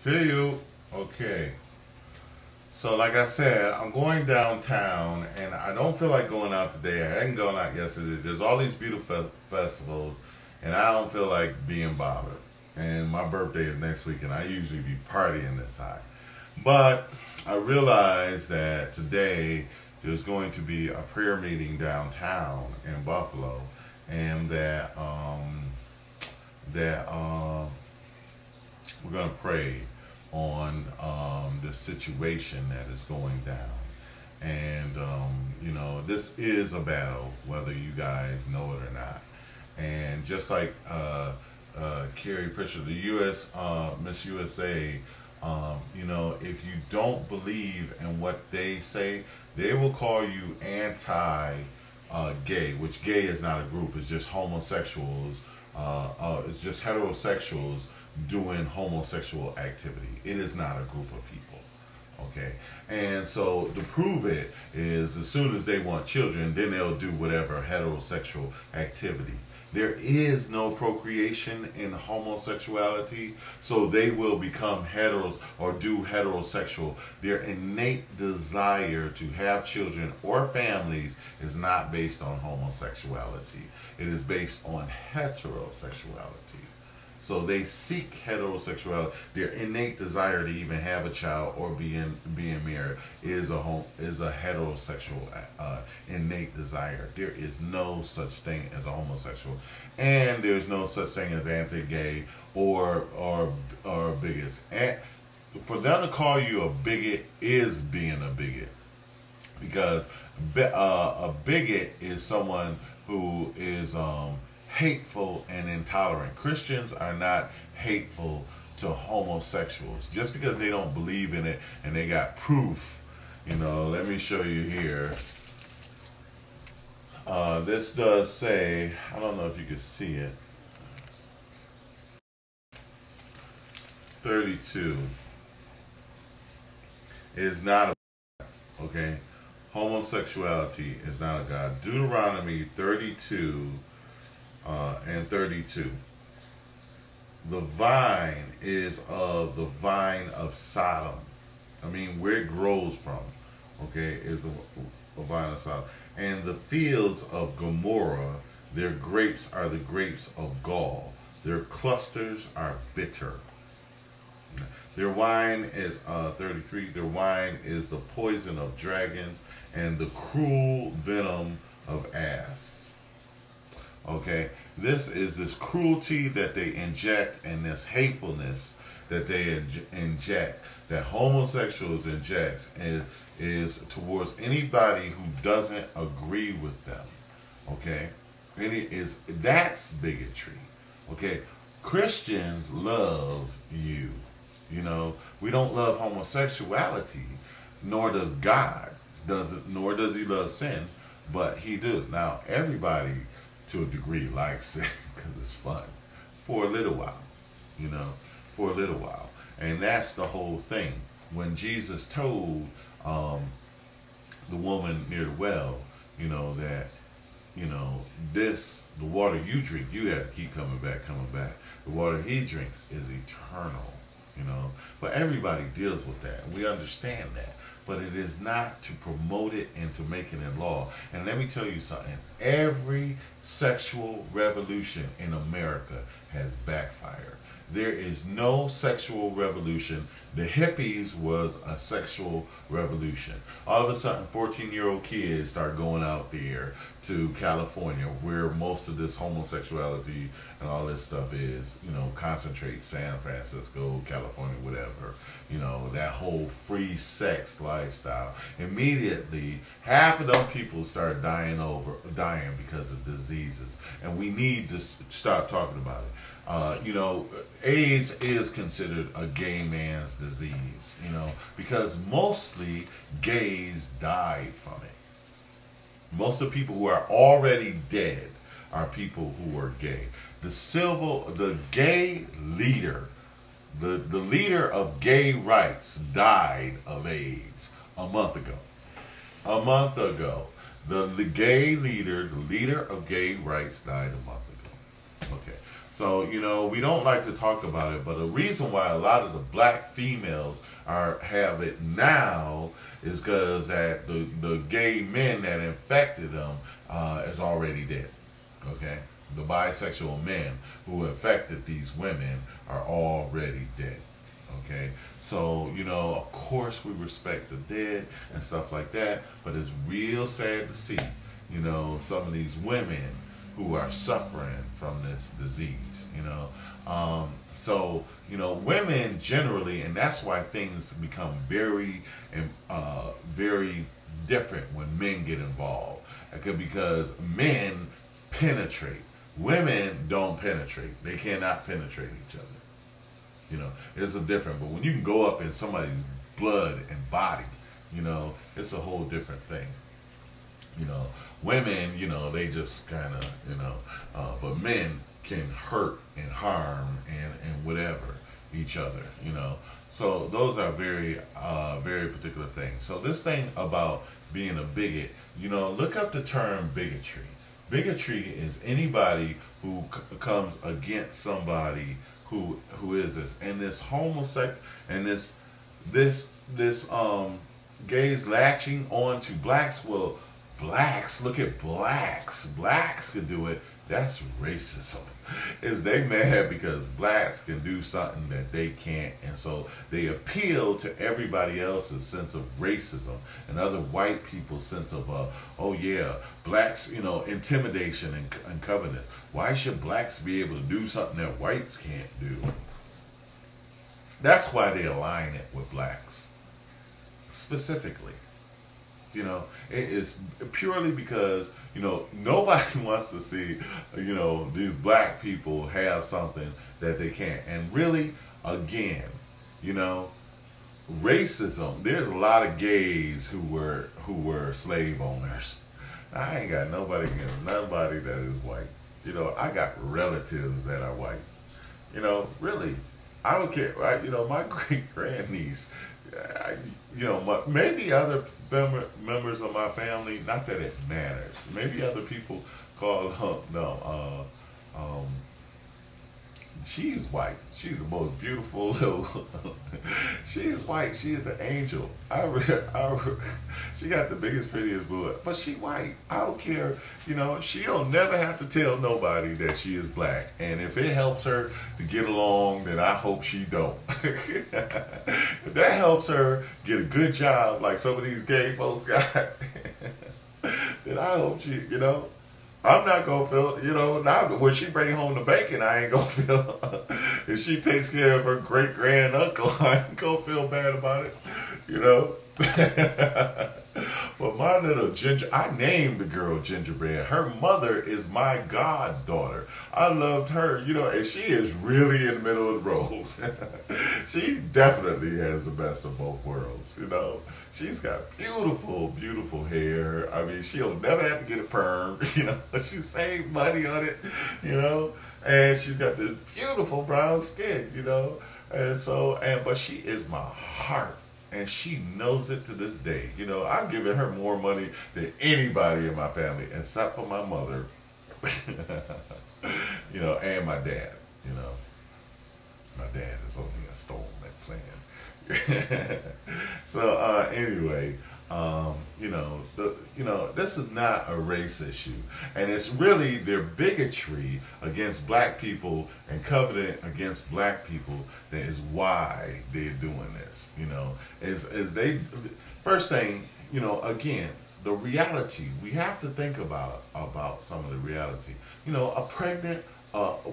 Hear you. Okay. So, like I said, I'm going downtown, and I don't feel like going out today. I hadn't gone out yesterday. There's all these beautiful festivals, and I don't feel like being bothered. And my birthday is next week, and I usually be partying this time. But I realized that today there's going to be a prayer meeting downtown in Buffalo, and that we're going to pray on the situation that is going down. And, this is a battle, whether you guys know it or not. And just like Carrie Fisher, the U.S. Miss USA, if you don't believe in what they say, they will call you anti-gay, which gay is not a group, it's just homosexuals. It's just heterosexuals doing homosexual activity. It is not a group of people. Okay, and so to prove it is, as soon as they want children, then they'll do whatever heterosexual activity. There is no procreation in homosexuality, so they will become heteros or do heterosexual. Their innate desire to have children or families is not based on homosexuality. It is based on heterosexuality. So they seek heterosexuality. Their innate desire to even have a child or being married is a heterosexual innate desire. There is no such thing as a homosexual, and there's no such thing as anti-gay or bigots. And for them to call you a bigot is being a bigot, because a bigot is someone who is hateful and intolerant. Christians are not hateful to homosexuals. Just because they don't believe in it and they got proof, let me show you here. This does say, I don't know if you can see it, 32 is not a, okay? Homosexuality is not a God. Deuteronomy 32 and 32. The vine is of the vine of Sodom. I mean, where it grows from, okay, is the vine of Sodom. And the fields of Gomorrah, their grapes are the grapes of gall. Their clusters are bitter. Their wine is 33. Their wine is the poison of dragons and the cruel venom of asps. Okay, this is this cruelty that they inject, and this hatefulness that they inject, that homosexuals inject, is towards anybody who doesn't agree with them. Okay, that's bigotry. Okay, Christians love you. We don't love homosexuality, nor does God. Nor does He love sin, but He does. Now, everybody to a degree likes it because it's fun for a little while, for a little while. And that's the whole thing. When Jesus told the woman near the well, that, the water you drink, you have to keep coming back. The water he drinks is eternal, But everybody deals with that. We understand that. But it is not to promote it and to make it in law. And let me tell you something. Every sexual revolution in America has backfired. There is no sexual revolution. The hippies was a sexual revolution. All of a sudden, 14-year-old kids start going out there to California, where most of this homosexuality and all this stuff is, concentrate, San Francisco, California, whatever, that whole free sex lifestyle. Immediately, half of them people start dying because of diseases. And we need to start talking about it. AIDS is considered a gay man's disease, because mostly gays died from it. Most of the people who are already dead are people who are gay. The gay leader, the leader of gay rights died of AIDS a month ago. A month ago. The gay leader, the leader of gay rights died a month ago. Okay. So, we don't like to talk about it, but the reason why a lot of the black females have it now is because that the gay men that infected them is already dead. Okay? The bisexual men who infected these women are already dead. Okay? So, of course we respect the dead and stuff like that, but it's real sad to see, some of these women who are suffering from this disease, So, women generally, and that's why things become very, very different when men get involved. Because men penetrate. Women don't penetrate. They cannot penetrate each other. It's a different, but when you can go up in somebody's blood and body, it's a whole different thing. Women, they just kind of, but men can hurt and harm and whatever each other, So those are very, very particular things. So this thing about being a bigot, look up the term bigotry. Bigotry is anybody who comes against somebody who is this. And this homosexual and this gays latching on to blacks. Well, blacks, look at blacks. Blacks could do it. That's racism. Is they mad because blacks can do something that they can't, and so they appeal to everybody else's sense of racism and other white people's sense of oh yeah, blacks, intimidation and covetousness. Why should blacks be able to do something that whites can't do? That's why they align it with blacks specifically. It is purely because, nobody wants to see, these black people have something that they can't. And really, again, racism, there's a lot of gays who were slave owners. I ain't got nobody against nobody that is white. I got relatives that are white. Really, I don't care. Right? My great grandniece, maybe other members of my family, not that it matters. Maybe other people call her, she's white. She's the most beautiful little, she is white. She is an angel. She got the biggest, prettiest blood, but she white. I don't care. She don't never have to tell nobody that she is black. And if it helps her to get along, then I hope she don't. If that helps her get a good job like some of these gay folks got, then I hope she, I'm not going to feel, now when she bring home the bacon, I ain't going to feel, if she takes care of her great-grand-uncle, I ain't going to feel bad about it, But my little ginger, I named the girl Gingerbread. Her mother is my goddaughter. I loved her, and she is really in the middle of the road. She definitely has the best of both worlds, She's got beautiful, beautiful hair. I mean, she'll never have to get a perm, She saved money on it, And she's got this beautiful brown skin, And so, but she is my heart. And she knows it to this day. I'm giving her more money than anybody in my family, except for my mother, and my dad, My dad is only a installment plan. So anyway, this is not a race issue, and it's really their bigotry against black people and covenant against black people that is why they're doing this. Is they first thing, again, the reality we have to think about some of the reality. A pregnant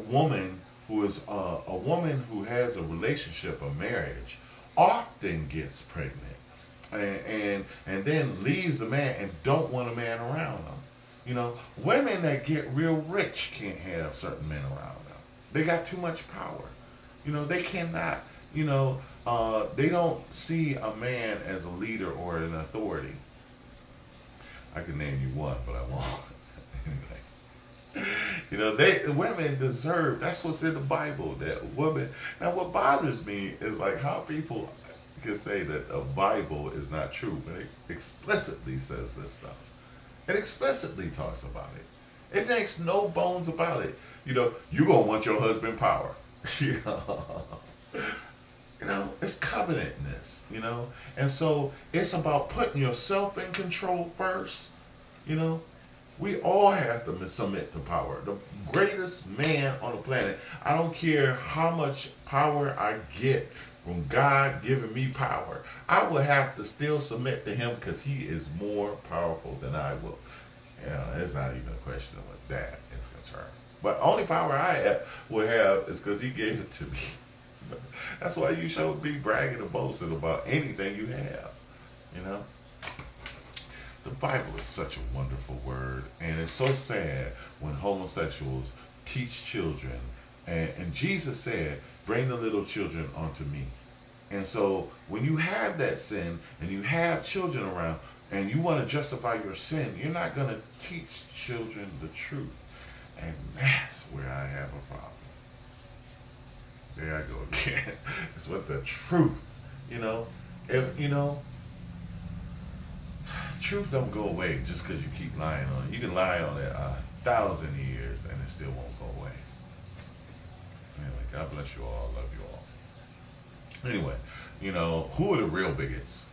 woman who is a woman who has a relationship, a marriage, often gets pregnant. And then leaves the man and don't want a man around them. Women that get real rich can't have certain men around them. They got too much power. They cannot, they don't see a man as a leader or an authority. I can name you one, but I won't. Women deserve, that's what's in the Bible, that women. Now what bothers me is like how people can say that the Bible is not true, but it explicitly says this stuff. It explicitly talks about it. It makes no bones about it. you're going to want your husband power. It's covenantness, And so it's about putting yourself in control first, you know. We all have to submit to power. The greatest man on the planet, I don't care how much power I get from God giving me power, I will have to still submit to him because he is more powerful than I will. It's not even a question of what that is concerned. But only power I will have is because he gave it to me. That's why you shouldn't be bragging or boasting about anything you have, The Bible is such a wonderful word, and it's so sad when homosexuals teach children. And Jesus said, bring the little children unto me. And so when you have that sin and you have children around and you want to justify your sin, you're not going to teach children the truth. And that's where I have a problem. There I go again. It's with the truth, truth don't go away just because you keep lying on it. You can lie on it 1,000 years and it still won't go away. Anyway, God bless you all. Love you all. Anyway, who are the real bigots?